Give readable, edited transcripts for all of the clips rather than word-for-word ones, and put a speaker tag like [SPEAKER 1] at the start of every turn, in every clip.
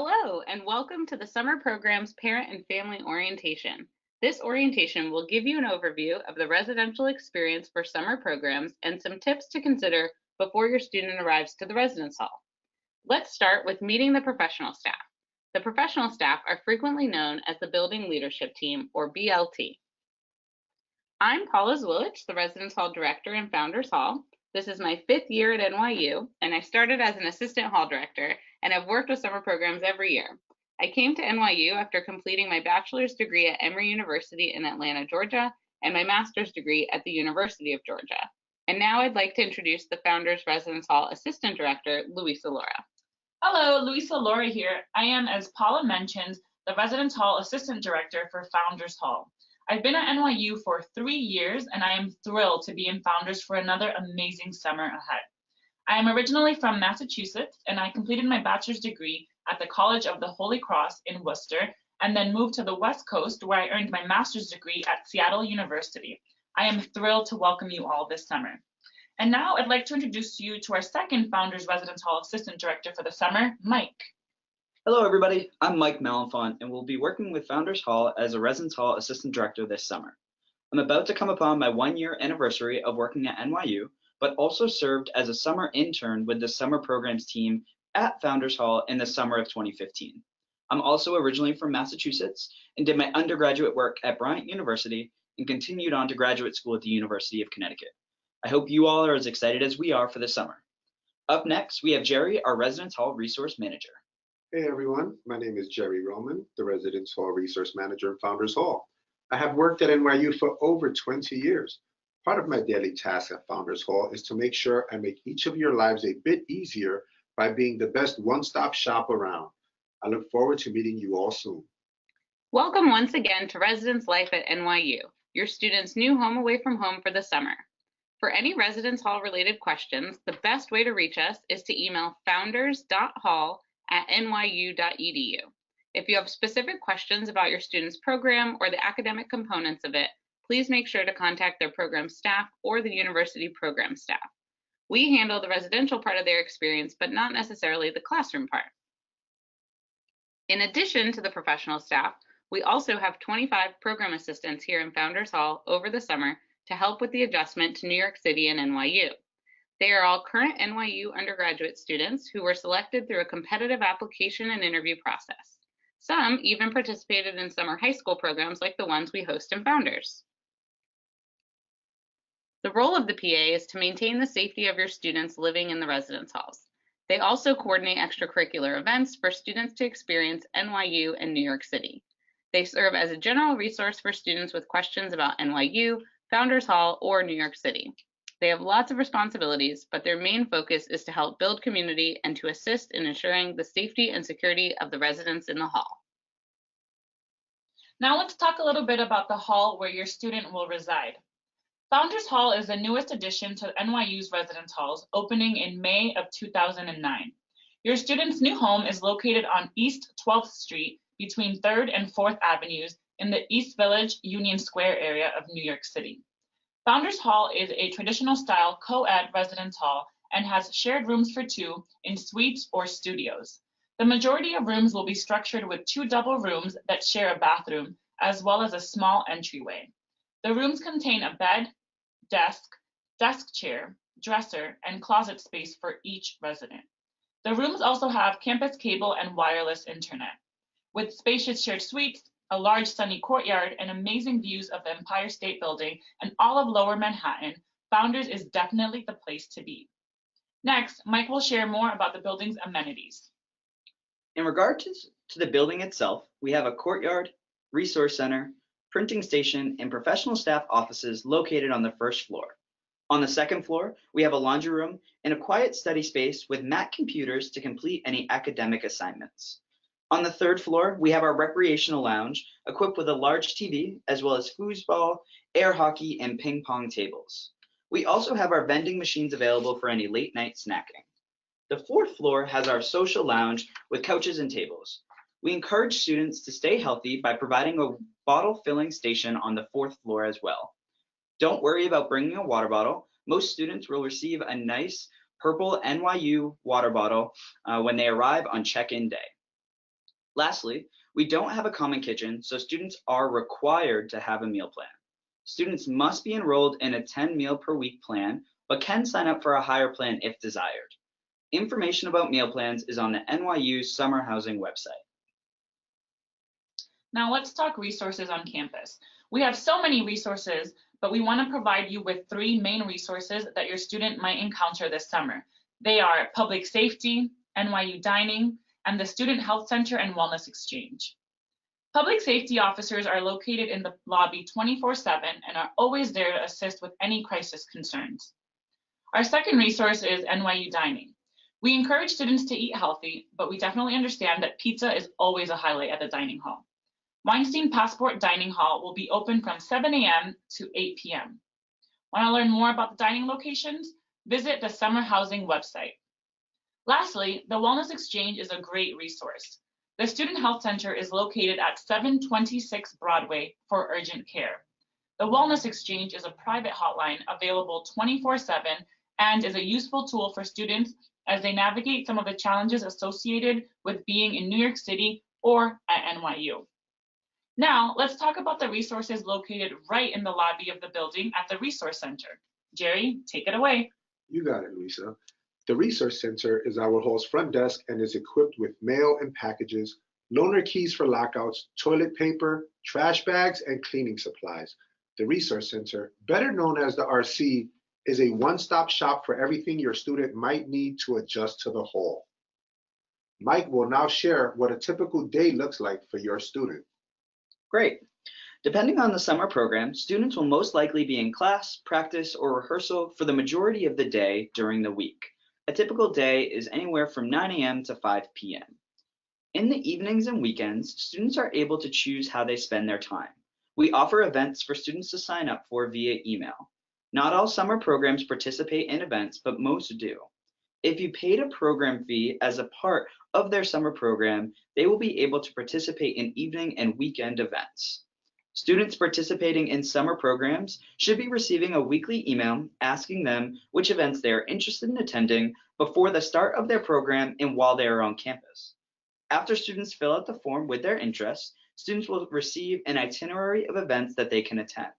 [SPEAKER 1] Hello, and welcome to the summer program's Parent and Family Orientation. This orientation will give you an overview of the residential experience for summer programs and some tips to consider before your student arrives to the residence hall. Let's start with meeting the professional staff. The professional staff are frequently known as the Building Leadership Team, or BLT. I'm Paula Zwilich, the Residence Hall Director in Founders Hall. This is my 5th year at NYU, and I started as an assistant hall director and have worked with summer programs every year. I came to NYU after completing my bachelor's degree at Emory University in Atlanta, Georgia, and my master's degree at the University of Georgia. And now I'd like to introduce the Founders Residence Hall Assistant Director, Luisa Laura.
[SPEAKER 2] Hello, Luisa Laura here. I am, as Paula mentioned, the Residence Hall Assistant Director for Founders Hall. I've been at NYU for 3 years, and I am thrilled to be in Founders for another amazing summer ahead. I am originally from Massachusetts, and I completed my bachelor's degree at the College of the Holy Cross in Worcester, and then moved to the West Coast, where I earned my master's degree at Seattle University. I am thrilled to welcome you all this summer. And now I'd like to introduce you to our second Founders Residence Hall Assistant Director for the summer, Mike.
[SPEAKER 3] Hello, everybody. I'm Mike Malenfant, and will be working with Founders Hall as a Residence Hall Assistant Director this summer. I'm about to come upon my 1-year anniversary of working at NYU, but also served as a summer intern with the summer programs team at Founders Hall in the summer of 2015. I'm also originally from Massachusetts and did my undergraduate work at Bryant University and continued on to graduate school at the University of Connecticut. I hope you all are as excited as we are for the summer. Up next, we have Jerry, our Residence Hall Resource Manager.
[SPEAKER 4] Hey everyone, my name is Jerry Roman, the Residence Hall Resource Manager in Founders Hall. I have worked at NYU for over 20 years. Part of my daily task at Founders Hall is to make sure I make each of your lives a bit easier by being the best one-stop shop around. I look forward to meeting you all soon.
[SPEAKER 1] Welcome once again to Residence Life at NYU, your students' new home away from home for the summer. For any Residence Hall related questions, the best way to reach us is to email founders.hall@nyu.edu. If you have specific questions about your student's program or the academic components of it, please make sure to contact their program staff or the university program staff. We handle the residential part of their experience, but not necessarily the classroom part. In addition to the professional staff, we also have 25 program assistants here in Founders Hall over the summer to help with the adjustment to New York City and NYU. They are all current NYU undergraduate students who were selected through a competitive application and interview process. Some even participated in summer high school programs like the ones we host in Founders. The role of the PA is to maintain the safety of your students living in the residence halls. They also coordinate extracurricular events for students to experience NYU and New York City. They serve as a general resource for students with questions about NYU, Founders Hall, or New York City. They have lots of responsibilities, but their main focus is to help build community and to assist in ensuring the safety and security of the residents in the hall.
[SPEAKER 2] Now let's talk a little bit about the hall where your student will reside. Founders Hall is the newest addition to NYU's residence halls, opening in May of 2009. Your student's new home is located on East 12th Street between 3rd and 4th Avenues in the East Village Union Square area of New York City. Founders Hall is a traditional style co-ed residence hall and has shared rooms for 2 in suites or studios. The majority of rooms will be structured with 2 double rooms that share a bathroom, as well as a small entryway. The rooms contain a bed, desk chair, dresser, and closet space for each resident. The rooms also have campus cable and wireless internet. With spacious shared suites, a large sunny courtyard, and amazing views of the Empire State Building and all of Lower Manhattan, Founders is definitely the place to be. Next, Mike will share more about the building's amenities.
[SPEAKER 3] In regard to the building itself, we have a courtyard, resource center, printing station, and professional staff offices located on the 1st floor. On the 2nd floor, we have a laundry room and a quiet study space with Mac computers to complete any academic assignments. On the 3rd floor, we have our recreational lounge equipped with a large TV, as well as foosball, air hockey, and ping pong tables. We also have our vending machines available for any late night snacking. The 4th floor has our social lounge with couches and tables. We encourage students to stay healthy by providing a bottle filling station on the 4th floor as well. Don't worry about bringing a water bottle. Most students will receive a nice purple NYU water bottle when they arrive on check-in day. Lastly, we don't have a common kitchen, so students are required to have a meal plan. Students must be enrolled in a 10 meal per week plan, but can sign up for a higher plan if desired. Information about meal plans is on the NYU Summer Housing website.
[SPEAKER 2] Now let's talk resources on campus. We have so many resources, but we want to provide you with 3 main resources that your student might encounter this summer. They are Public Safety, NYU Dining, and the Student Health Center and Wellness Exchange. Public safety officers are located in the lobby 24/7 and are always there to assist with any crisis concerns. Our second resource is NYU Dining. We encourage students to eat healthy, but we definitely understand that pizza is always a highlight at the dining hall. Weinstein Passport Dining Hall will be open from 7 a.m. to 8 p.m. Want to learn more about the dining locations? Visit the Summer Housing website. Lastly, the Wellness Exchange is a great resource. The Student Health Center is located at 726 Broadway for urgent care. The Wellness Exchange is a private hotline available 24/7 and is a useful tool for students as they navigate some of the challenges associated with being in New York City or at NYU. Now, let's talk about the resources located right in the lobby of the building at the Resource Center. Jerry, take it away.
[SPEAKER 4] You got it, Lisa. The Resource Center is our hall's front desk and is equipped with mail and packages, loaner keys for lockouts, toilet paper, trash bags, and cleaning supplies. The Resource Center, better known as the RC, is a one-stop shop for everything your student might need to adjust to the hall. Mike will now share what a typical day looks like for your student.
[SPEAKER 3] Great. Depending on the summer program, students will most likely be in class, practice, or rehearsal for the majority of the day during the week. A typical day is anywhere from 9 a.m. to 5 p.m. In the evenings and weekends, students are able to choose how they spend their time. We offer events for students to sign up for via email. Not all summer programs participate in events, but most do. If you paid a program fee as a part of their summer program, they will be able to participate in evening and weekend events. Students participating in summer programs should be receiving a weekly email asking them which events they are interested in attending before the start of their program and while they are on campus. After students fill out the form with their interests, students will receive an itinerary of events that they can attend.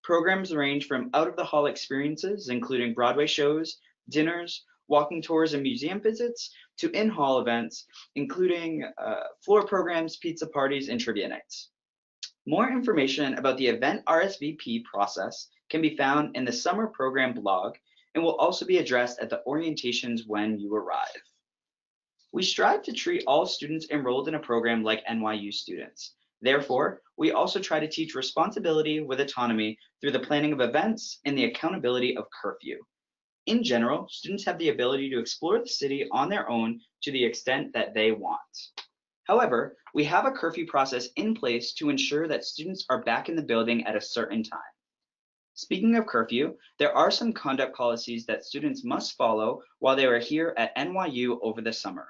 [SPEAKER 3] Programs range from out-of-the-hall experiences, including Broadway shows, dinners, walking tours and museum visits, to in-hall events, including floor programs, pizza parties, and trivia nights. More information about the event RSVP process can be found in the summer program blog and will also be addressed at the orientations when you arrive. We strive to treat all students enrolled in a program like NYU students. Therefore, we also try to teach responsibility with autonomy through the planning of events and the accountability of curfew. In general, students have the ability to explore the city on their own to the extent that they want. However, we have a curfew process in place to ensure that students are back in the building at a certain time. Speaking of curfew, there are some conduct policies that students must follow while they are here at NYU over the summer.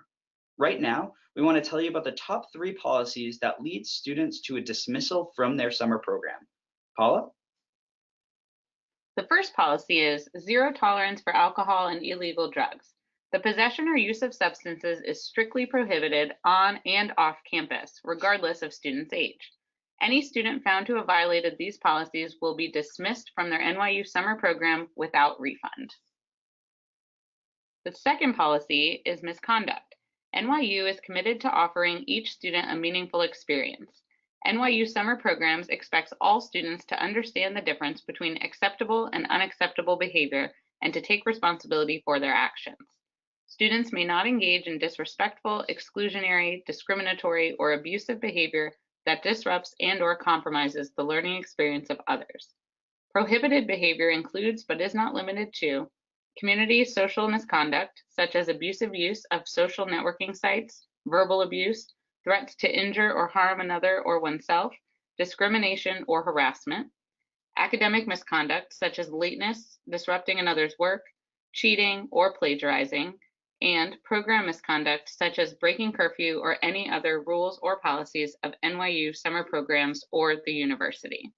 [SPEAKER 3] Right now, we want to tell you about the top 3 policies that lead students to a dismissal from their summer program. Paula?
[SPEAKER 1] The first policy is zero tolerance for alcohol and illegal drugs. The possession or use of substances is strictly prohibited on and off campus, regardless of student's age. Any student found to have violated these policies will be dismissed from their NYU summer program without refund. The second policy is misconduct. NYU is committed to offering each student a meaningful experience. NYU summer programs expects all students to understand the difference between acceptable and unacceptable behavior and to take responsibility for their actions. Students may not engage in disrespectful, exclusionary, discriminatory, or abusive behavior that disrupts and/or compromises the learning experience of others. Prohibited behavior includes, but is not limited to, community social misconduct, such as abusive use of social networking sites, verbal abuse, threats to injure or harm another or oneself, discrimination or harassment, academic misconduct, such as lateness, disrupting another's work, cheating, or plagiarizing, and program misconduct, such as breaking curfew or any other rules or policies of NYU summer programs or the university.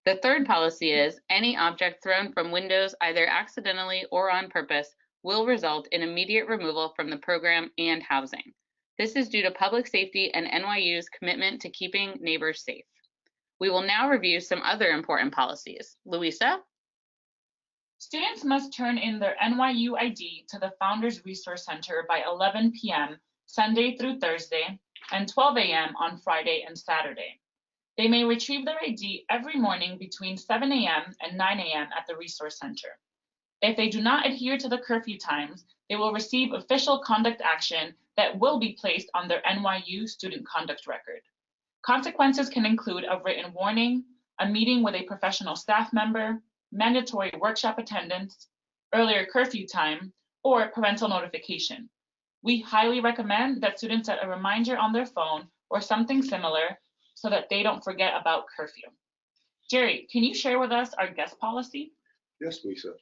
[SPEAKER 1] The third policy is any object thrown from windows either accidentally or on purpose will result in immediate removal from the program and housing. This is due to public safety and NYU's commitment to keeping neighbors safe. We will now review some other important policies. Louisa?
[SPEAKER 2] Students must turn in their NYU ID to the Founders Resource Center by 11 p.m. Sunday through Thursday and 12 a.m. on Friday and Saturday. They may retrieve their ID every morning between 7 a.m. and 9 a.m. at the Resource Center. If they do not adhere to the curfew times, they will receive official conduct action that will be placed on their NYU student conduct record. Consequences can include a written warning, a meeting with a professional staff member, mandatory workshop attendance, earlier curfew time, or parental notification. We highly recommend that students set a reminder on their phone or something similar so that they don't forget about curfew. Jerry, can you share with us our guest policy?
[SPEAKER 4] Yes, Lisa.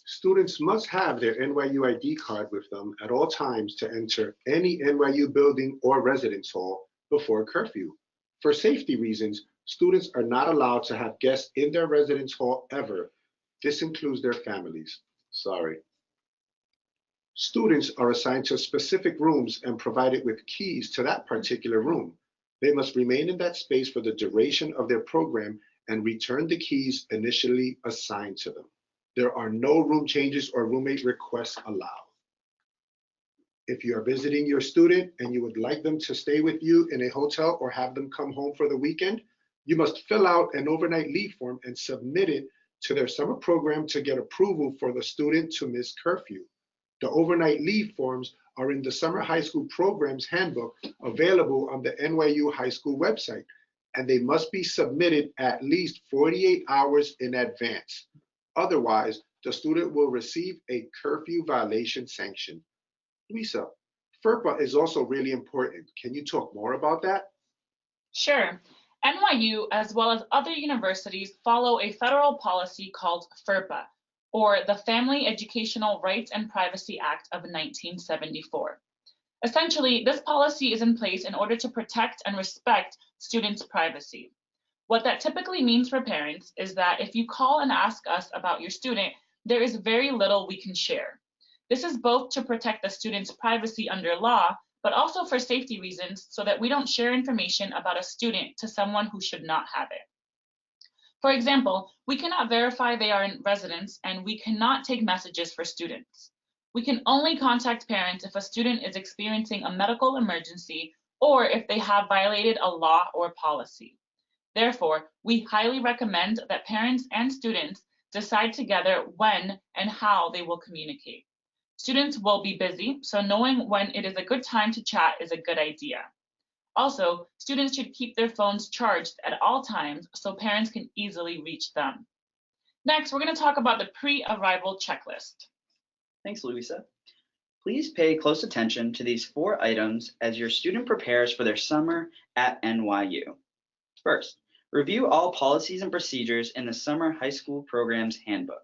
[SPEAKER 4] Students must have their NYU ID card with them at all times to enter any NYU building or residence hall before curfew. For safety reasons, students are not allowed to have guests in their residence hall ever. This includes their families. Sorry. Students are assigned to specific rooms and provided with keys to that particular room. They must remain in that space for the duration of their program and return the keys initially assigned to them. There are no room changes or roommate requests allowed. If you are visiting your student and you would like them to stay with you in a hotel or have them come home for the weekend, you must fill out an overnight leave form and submit it to their summer program to get approval for the student to miss curfew. The overnight leave forms are in the Summer High School Programs Handbook available on the NYU High School website, and they must be submitted at least 48 hours in advance. Otherwise, the student will receive a curfew violation sanction. Lisa, FERPA is also really important. Can you talk more about that?
[SPEAKER 2] Sure. NYU, as well as other universities, follow a federal policy called FERPA, or the Family Educational Rights and Privacy Act of 1974. Essentially, this policy is in place in order to protect and respect students' privacy. What that typically means for parents is that if you call and ask us about your student, there is very little we can share. This is both to protect the student's privacy under law, but also for safety reasons so that we don't share information about a student to someone who should not have it. For example, we cannot verify they are in residence and we cannot take messages for students. We can only contact parents if a student is experiencing a medical emergency or if they have violated a law or policy. Therefore, we highly recommend that parents and students decide together when and how they will communicate. Students will be busy, so knowing when it is a good time to chat is a good idea. Also, students should keep their phones charged at all times so parents can easily reach them. Next, we're going to talk about the pre-arrival checklist.
[SPEAKER 3] Thanks, Louisa. Please pay close attention to these 4 items as your student prepares for their summer at NYU. First, review all policies and procedures in the Summer High School Programs Handbook.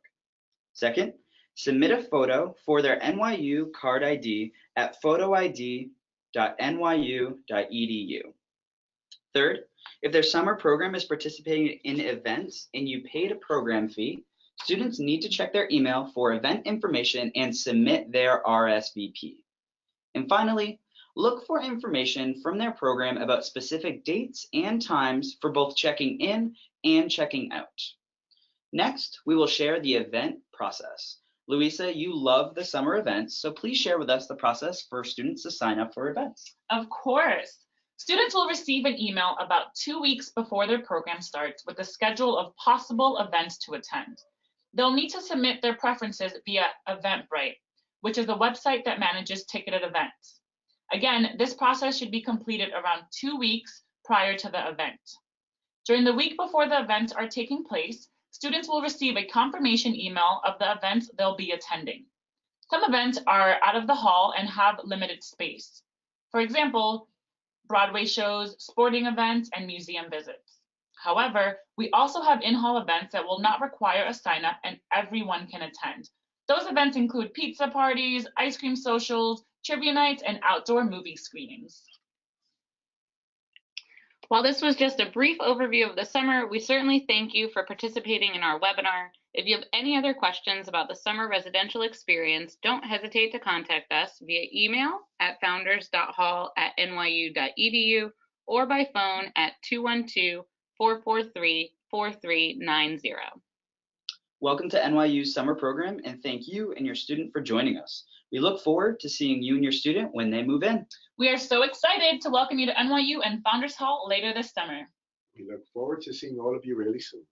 [SPEAKER 3] Second, submit a photo for their NYU card ID at photoid.nyu.edu. Third, if their summer program is participating in events and you paid a program fee, students need to check their email for event information and submit their RSVP. And finally, look for information from their program about specific dates and times for both checking in and checking out. Next, we will share the event process. Louisa, you love the summer events, so please share with us the process for students to sign up for events.
[SPEAKER 2] Of course. Students will receive an email about 2 weeks before their program starts with a schedule of possible events to attend. They'll need to submit their preferences via Eventbrite, which is the website that manages ticketed events. Again, this process should be completed around 2 weeks prior to the event. During the week before the events are taking place, students will receive a confirmation email of the events they'll be attending. Some events are out of the hall and have limited space. For example, Broadway shows, sporting events, and museum visits. However, we also have in-hall events that will not require a sign-up and everyone can attend. Those events include pizza parties, ice cream socials, trivia nights, and outdoor movie screenings.
[SPEAKER 1] While this was just a brief overview of the summer, we certainly thank you for participating in our webinar. If you have any other questions about the summer residential experience, don't hesitate to contact us via email at founders.hall@nyu.edu or by phone at 212-443-4390.
[SPEAKER 3] Welcome to NYU's summer program, and thank you and your student for joining us. We look forward to seeing you and your student when they move in.
[SPEAKER 2] We are so excited to welcome you to NYU and Founders Hall later this summer.
[SPEAKER 4] We look forward to seeing all of you really soon.